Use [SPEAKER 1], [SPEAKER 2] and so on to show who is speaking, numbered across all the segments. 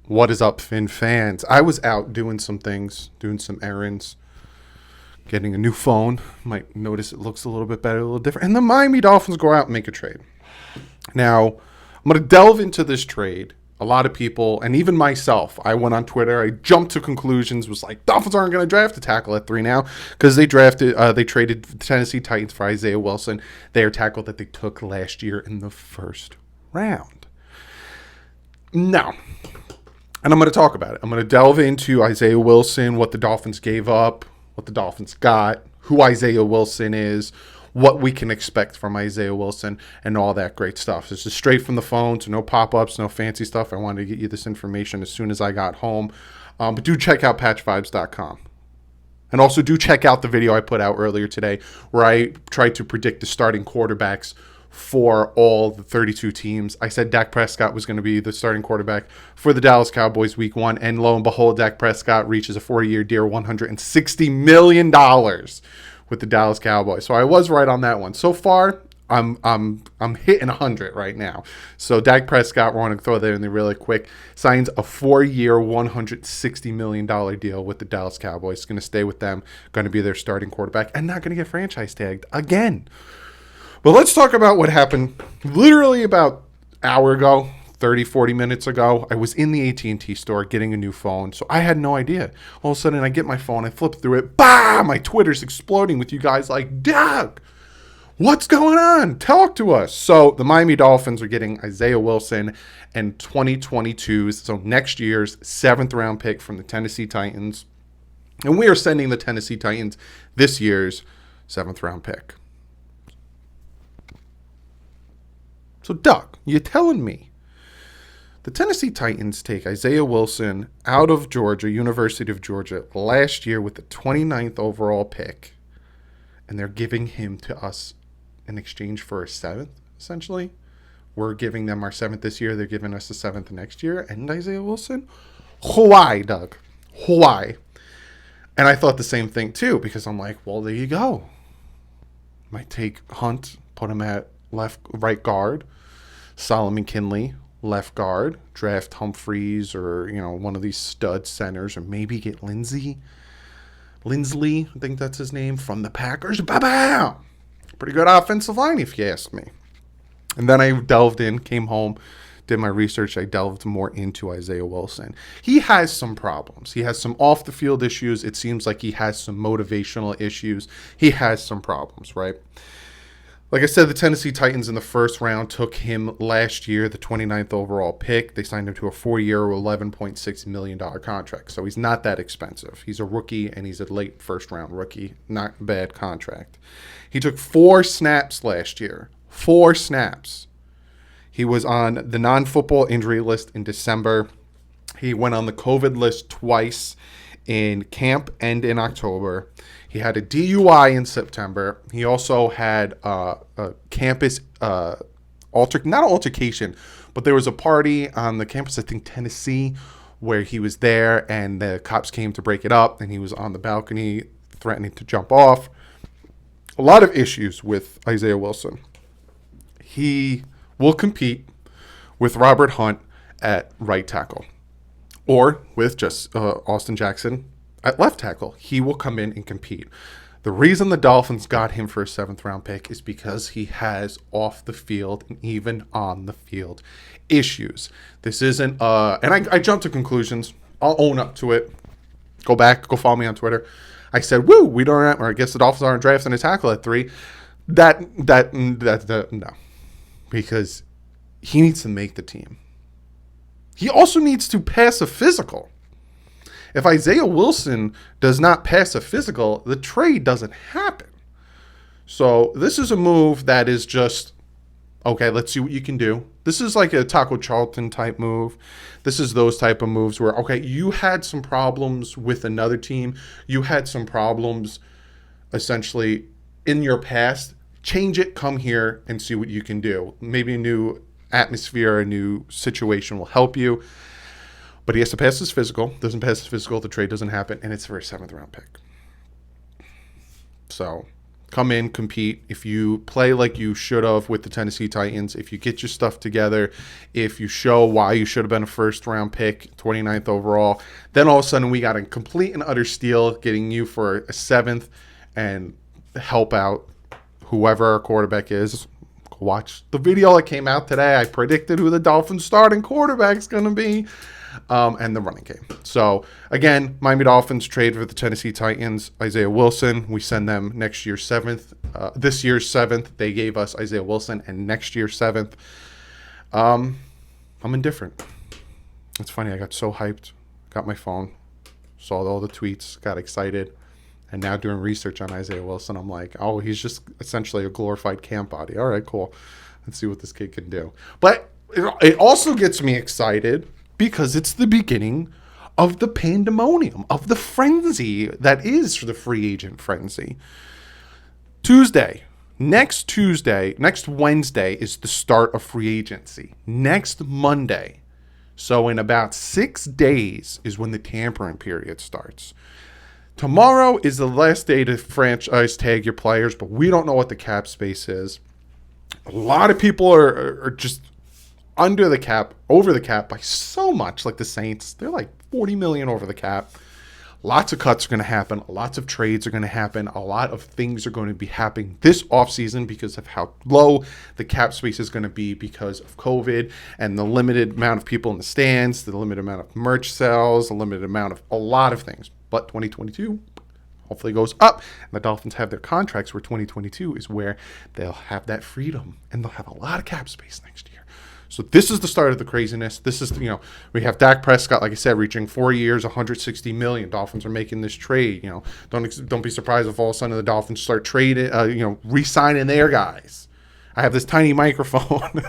[SPEAKER 1] What is up, Fin fans? I was out doing some things, doing some errands, getting a new phone. Might notice it looks a little bit better, a little different. And the Miami Dolphins go out and make a trade. Now, I'm going to delve into this trade. A lot of people, and even myself, I went on Twitter. I jumped to conclusions. Was like, Dolphins aren't going to draft a tackle at 3 now because they traded the Tennessee Titans for Isaiah Wilson, their tackle that they took last year in the first round. No. And I'm going to talk about it. I'm going to delve into Isaiah Wilson, what the Dolphins gave up, what the Dolphins got, who Isaiah Wilson is, what we can expect from Isaiah Wilson, and all that great stuff. This is straight from the phone, so no pop-ups, no fancy stuff. I wanted to get you this information as soon as I got home. But do check out patchvibes.com. And also do check out the video I put out earlier today where I tried to predict the starting quarterbacks for all the 32 teams. I said Dak Prescott was going to be the starting quarterback for the Dallas Cowboys week 1, and lo and behold, Dak Prescott reaches a 4-year deal, $160 million with the Dallas Cowboys. So I was right on that one. So far, I'm hitting 100 right now. So Dak Prescott, we're going to throw that in there really quick, signs a 4-year, $160 million deal with the Dallas Cowboys. It's going to stay with them, going to be their starting quarterback, and not going to get franchise tagged again. But let's talk about what happened literally about an hour ago, 30, 40 minutes ago. I was in the AT&T store getting a new phone, so I had no idea. All of a sudden, I get my phone, I flip through it, bah! My Twitter's exploding with you guys like, Doug, what's going on? Talk to us. So the Miami Dolphins are getting Isaiah Wilson and 2022's, so next year's 7th round pick from the Tennessee Titans. And we are sending the Tennessee Titans this year's 7th round pick. So, Doug, you're telling me the Tennessee Titans take Isaiah Wilson out of Georgia, University of Georgia, last year with the 29th overall pick, and they're giving him to us in exchange for a 7th, essentially? We're giving them our 7th this year. They're giving us the 7th next year. And Isaiah Wilson? Why, Doug? Why? And I thought the same thing, too, because I'm like, well, there you go. Might take Hunt, put him at right guard, Solomon Kinley, left guard, draft Humphreys or, one of these stud centers, or maybe get Lindsley, I think that's his name, from the Packers. Ba-bam! Pretty good offensive line, if you ask me. And then I delved in, came home, did my research. I delved more into Isaiah Wilson. He has some problems. He has some off-the-field issues. It seems like he has some motivational issues. He has some problems, right? Like I said, the Tennessee Titans in the first round took him last year, the 29th overall pick. They signed him to a 4-year, $11.6 million contract. So he's not that expensive. He's a rookie, and he's a late first-round rookie. Not a bad contract. He took 4 snaps last year. 4 snaps. He was on the non-football injury list in December. He went on the COVID list twice in camp and in October. He had a DUI in September. He also had a campus not an altercation, but there was a party on the campus, I think Tennessee, where he was there, and the cops came to break it up, and he was on the balcony threatening to jump off. A lot of issues with Isaiah Wilson. He will compete with Robert Hunt at right tackle, or with just Austin Jackson at left tackle. He will come in and compete. The reason the Dolphins got him for a 7th round pick is because he has off the field and even on the field issues. This isn't, and I jumped to conclusions. I'll own up to it. Go follow me on Twitter. I said, we don't, or I guess the Dolphins aren't drafting a tackle at 3. No. Because he needs to make the team. He also needs to pass a physical. If Isaiah Wilson does not pass a physical, the trade doesn't happen. So this is a move that is just, okay, let's see what you can do. This is like a Taco Charlton type move. This is those type of moves where, okay, you had some problems with another team. You had some problems essentially in your past. Change it, come here, and see what you can do. Maybe a new atmosphere, a new situation will help you. But he has to pass his physical. Doesn't pass his physical, the trade doesn't happen, and it's for a 7th round pick. So come in, compete. If you play like you should have with the Tennessee Titans, if you get your stuff together, if you show why you should have been a first-round pick, 29th overall, then all of a sudden we got a complete and utter steal getting you for a 7th and help out whoever our quarterback is. Watch the video that came out today. I predicted who the Dolphins starting quarterback is going to be. And the running game. So, again, Miami Dolphins trade for the Tennessee Titans, Isaiah Wilson. We send them next year's 7th. This year's 7th. They gave us Isaiah Wilson and next year's 7th. I'm indifferent. It's funny. I got so hyped. Got my phone. Saw all the tweets. Got excited. And now doing research on Isaiah Wilson, I'm like, oh, he's just essentially a glorified camp body. All right, cool. Let's see what this kid can do. But it also gets me excited because it's the beginning of the pandemonium, of the frenzy that is the free agent frenzy. Next Wednesday is the start of free agency. Next Monday, so in about 6 days, is when the tampering period starts. Tomorrow is the last day to franchise tag your players, but we don't know what the cap space is. A lot of people are just under the cap, over the cap by so much, like the Saints. They're like $40 million over the cap. Lots of cuts are going to happen. Lots of trades are going to happen. A lot of things are going to be happening this offseason because of how low the cap space is going to be because of COVID and the limited amount of people in the stands, the limited amount of merch sales, the limited amount of a lot of things. But 2022 hopefully goes up. And the Dolphins have their contracts where 2022 is where they'll have that freedom and they'll have a lot of cap space next year. So this is the start of the craziness. This is, we have Dak Prescott, like I said, reaching 4 years, $160 million. Dolphins are making this trade. Don't be surprised if all of a sudden the Dolphins start trading, re-signing their guys. I have this tiny microphone,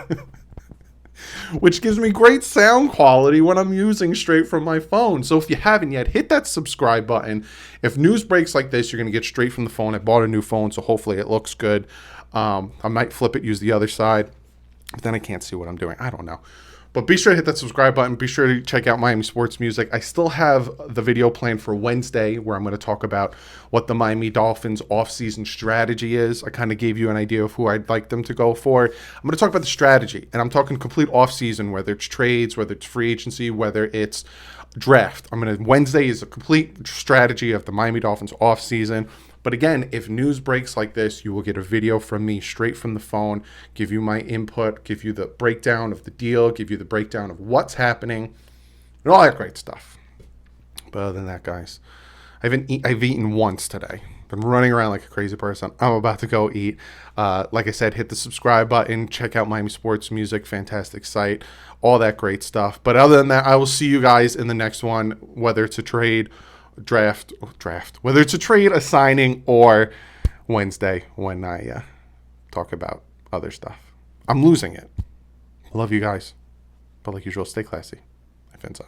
[SPEAKER 1] which gives me great sound quality when I'm using straight from my phone. So if you haven't yet, hit that subscribe button. If news breaks like this, you're going to get straight from the phone. I bought a new phone, so hopefully it looks good. I might flip it, use the other side. But then I can't see what I'm doing. I don't know. But be sure to hit that subscribe button. Be sure to check out Miami Sports Music. I still have the video planned for Wednesday where I'm going to talk about what the Miami Dolphins offseason strategy is. I kind of gave you an idea of who I'd like them to go for. I'm going to talk about the strategy, and I'm talking complete offseason, whether it's trades, whether it's free agency, whether it's draft. Wednesday is a complete strategy of the Miami Dolphins offseason. But again, if news breaks like this, you will get a video from me straight from the phone, give you my input, give you the breakdown of the deal, give you the breakdown of what's happening, and all that great stuff. But other than that, guys, I've eaten once today. Been running around like a crazy person. I'm about to go eat. Like I said, hit the subscribe button, check out Miami Sports Music, fantastic site, all that great stuff. But other than that, I will see you guys in the next one, whether it's a trade, draft, whether it's a trade, a signing, or Wednesday when I talk about other stuff. I'm losing it. I love you guys. But like usual, stay classy. My fins up.